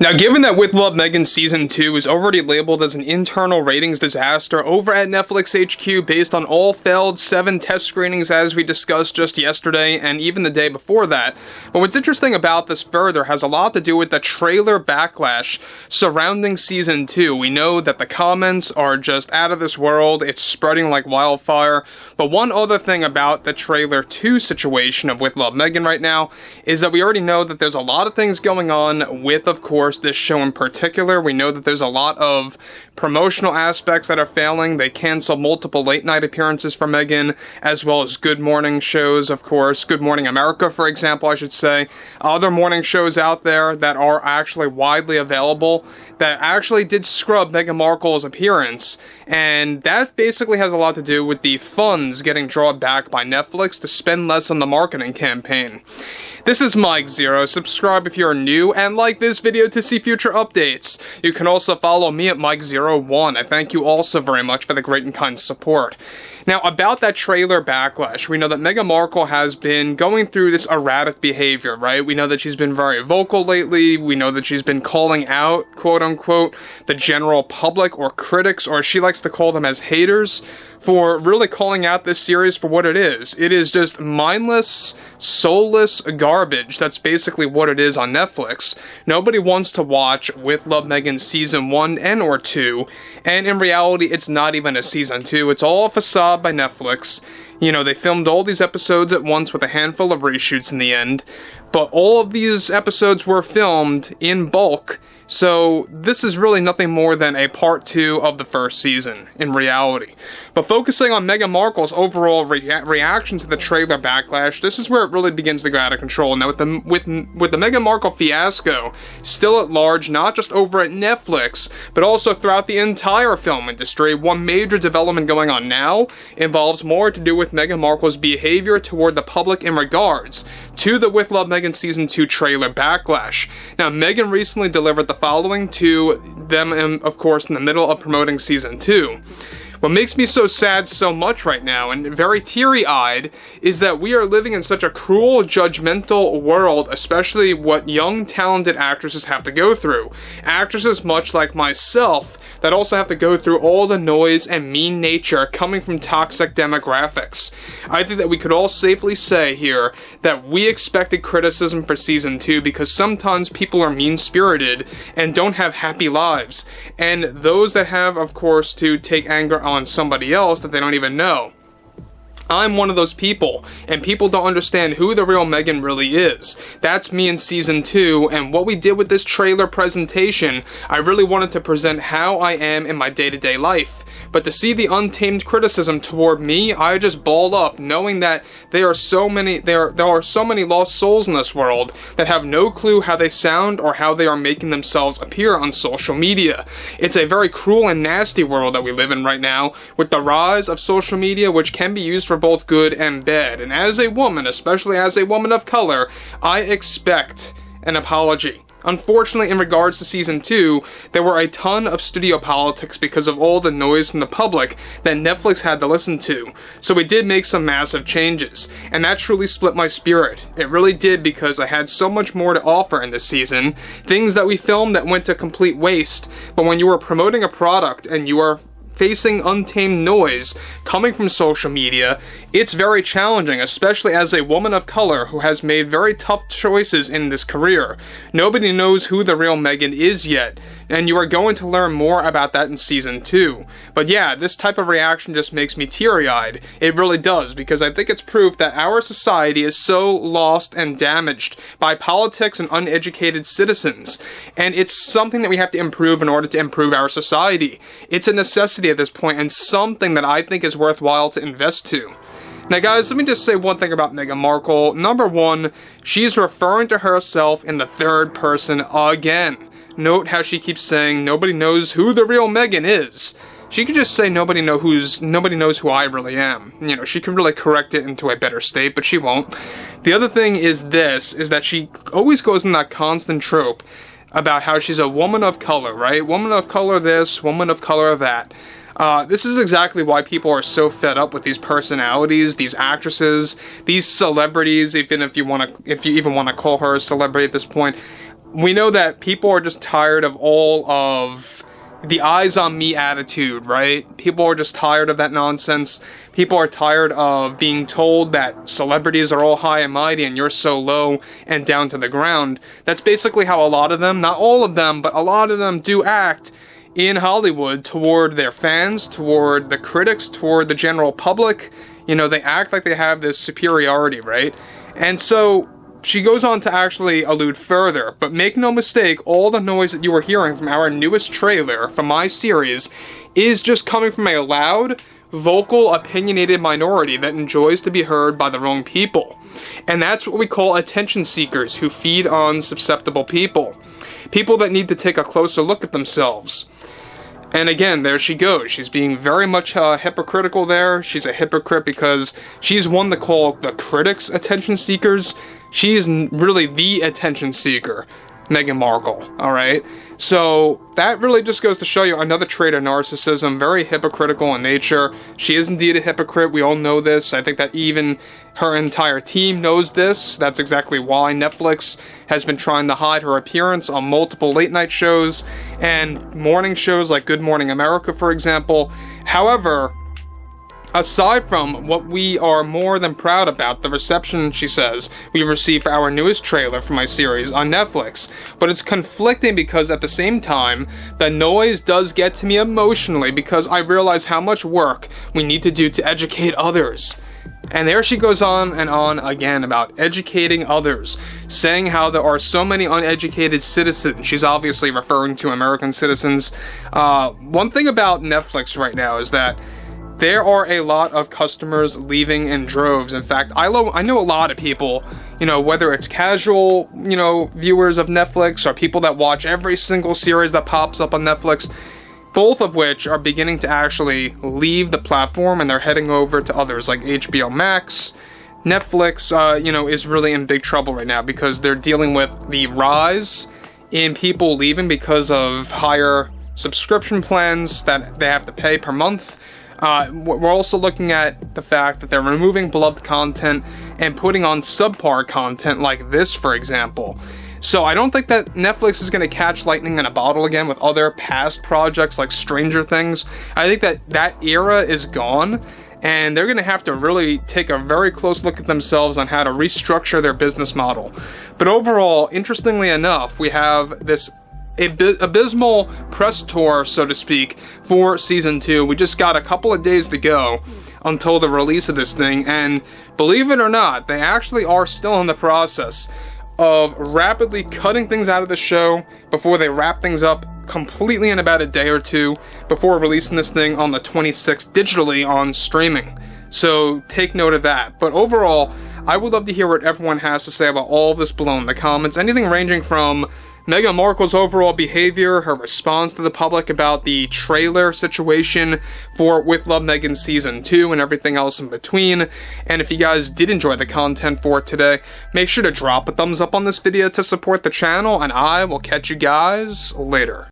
Now, given that With Love, Meghan Season 2 is already labeled as an internal ratings disaster over at Netflix HQ based on all failed 7 test screenings as we discussed just yesterday and even the day before that, but what's interesting about this further has a lot to do with the trailer backlash surrounding Season 2. We know that the comments are just out of this world, it's spreading like wildfire, but one other thing about the trailer 2 situation of With Love, Meghan right now is that we already know that there's a lot of things going on with, of course, this show in particular. We know that there's a lot of promotional aspects that are failing. They canceled multiple late night appearances for Meghan, as well as good morning shows, of course. Good Morning America, for example, I should say. Other morning shows out there that are actually widely available that actually did scrub Meghan Markle's appearance, and that basically has a lot to do with the funds getting drawn back by Netflix to spend less on the marketing campaign. This is Mike Zero. Subscribe if you're new, and like this video to see future updates. You can also follow me at Mike01. I thank you also very much for the great and kind support. Now, about that trailer backlash, we know that Meghan Markle has been going through this erratic behavior, right? We know that she's been very vocal lately. We know that she's been calling out, quote-unquote, the general public or critics, or she likes to call them as haters, for really calling out this series for what it is. It is just mindless, soulless garbage. That's basically what it is on Netflix. Nobody wants to watch With Love, Meghan Season 1 and or 2, and in reality, it's not even a Season 2. It's all a facade by Netflix. You know, they filmed all these episodes at once with a handful of reshoots in the end, but all of these episodes were filmed in bulk, so this is really nothing more than a part 2 of the first season, in reality. But focusing on Meghan Markle's overall reaction to the trailer backlash, this is where it really begins to go out of control. Now, with the Meghan Markle fiasco still at large, not just over at Netflix, but also throughout the entire film industry, one major development going on now involves more to do with Meghan Markle's behavior toward the public in regards to the With Love, Meghan Season 2 trailer backlash. Now, Meghan recently delivered the following to them, of course, in the middle of promoting Season 2. What makes me so sad so much right now, and very teary-eyed, is that we are living in such a cruel, judgmental world, especially what young, talented actresses have to go through. Actresses much like myself that also have to go through all the noise and mean nature coming from toxic demographics. I think that we could all safely say here that we expected criticism for Season 2 because sometimes people are mean-spirited and don't have happy lives, and those that have, of course, to take anger on somebody else that they don't even know. I'm one of those people, and people don't understand who the real Meghan really is. That's me in Season 2, and what we did with this trailer presentation, I really wanted to present how I am in my day-to-day life. But to see the untamed criticism toward me, I just ball up, knowing that there are so many lost souls in this world that have no clue how they sound or how they are making themselves appear on social media. It's a very cruel and nasty world that we live in right now, with the rise of social media, which can be used for both good and bad. And as a woman, especially as a woman of color, I expect an apology. Unfortunately, in regards to Season 2, there were a ton of studio politics because of all the noise from the public that Netflix had to listen to. So we did make some massive changes, and that truly split my spirit. It really did, because I had so much more to offer in this season, things that we filmed that went to complete waste. But when you are promoting a product and you are facing untamed noise coming from social media, it's very challenging, especially as a woman of color who has made very tough choices in this career. Nobody knows who the real Meghan is yet, and you are going to learn more about that in Season 2. But yeah, this type of reaction just makes me teary-eyed. It really does, because I think it's proof that our society is so lost and damaged by politics and uneducated citizens, and it's something that we have to improve in order to improve our society. It's a necessity at this point, and something that I think is worthwhile to invest to. Now guys, let me just say one thing about Meghan Markle. Number one, she's referring to herself in the third person again. Note how she keeps saying nobody knows who the real Meghan is. She could just say nobody knows who I really am. You know, she could really correct it into a better state, but she won't. The other thing is that she always goes in that constant trope about how she's a woman of color, right? Woman of color this, woman of color that. This is exactly why people are so fed up with these personalities, these actresses, these celebrities, even if you even want to call her a celebrity at this point. we know that people are just tired of all of the eyes on me attitude, right? People are just tired of that nonsense. People are tired of being told that celebrities are all high and mighty and you're so low and down to the ground. That's basically how a lot of them, not all of them, but a lot of them do act in Hollywood toward their fans, toward the critics, toward the general public. You know, they act like they have this superiority, right? And so she goes on to actually allude further, but make no mistake, all the noise that you are hearing from our newest trailer for my series is just coming from a loud, vocal, opinionated minority that enjoys to be heard by the wrong people. And that's what we call attention seekers who feed on susceptible people. People that need to take a closer look at themselves. And again, there she goes. She's being very much hypocritical there. She's a hypocrite because she's one to call the critics attention seekers. She's really the attention seeker, Meghan Markle, alright? So that really just goes to show you another trait of narcissism, very hypocritical in nature. She is indeed a hypocrite, we all know this. I think that even her entire team knows this. That's exactly why Netflix has been trying to hide her appearance on multiple late night shows and morning shows like Good Morning America, for example. However, aside from what we are more than proud about, the reception, she says, we received for our newest trailer for my series on Netflix, but it's conflicting because at the same time, the noise does get to me emotionally because I realize how much work we need to do to educate others. And there she goes on and on again about educating others, saying how there are so many uneducated citizens. She's obviously referring to American citizens. One thing about Netflix right now is that there are a lot of customers leaving in droves. In fact, I know a lot of people, you know, whether it's casual, you know, viewers of Netflix or people that watch every single series that pops up on Netflix, both of which are beginning to actually leave the platform and they're heading over to others like HBO Max. Netflix, you know, is really in big trouble right now because they're dealing with the rise in people leaving because of higher subscription plans that they have to pay per month. We're also looking at the fact that they're removing beloved content and putting on subpar content like this, for example. So I don't think that Netflix is going to catch lightning in a bottle again with other past projects like Stranger Things. I think that that era is gone, and they're going to have to really take a very close look at themselves on how to restructure their business model. But overall, interestingly enough, we have this abysmal press tour, so to speak, for season 2. We just got a couple of days to go until the release of this thing, and believe it or not, they actually are still in the process of rapidly cutting things out of the show before they wrap things up completely in about a day or two before releasing this thing on the 26th digitally on streaming. So take note of that. But overall, I would love to hear what everyone has to say about all of this below in the comments. Anything ranging from Meghan Markle's overall behavior, her response to the public about the trailer situation for With Love Meghan Season 2 and everything else in between. And if you guys did enjoy the content for today, make sure to drop a thumbs up on this video to support the channel, and I will catch you guys later.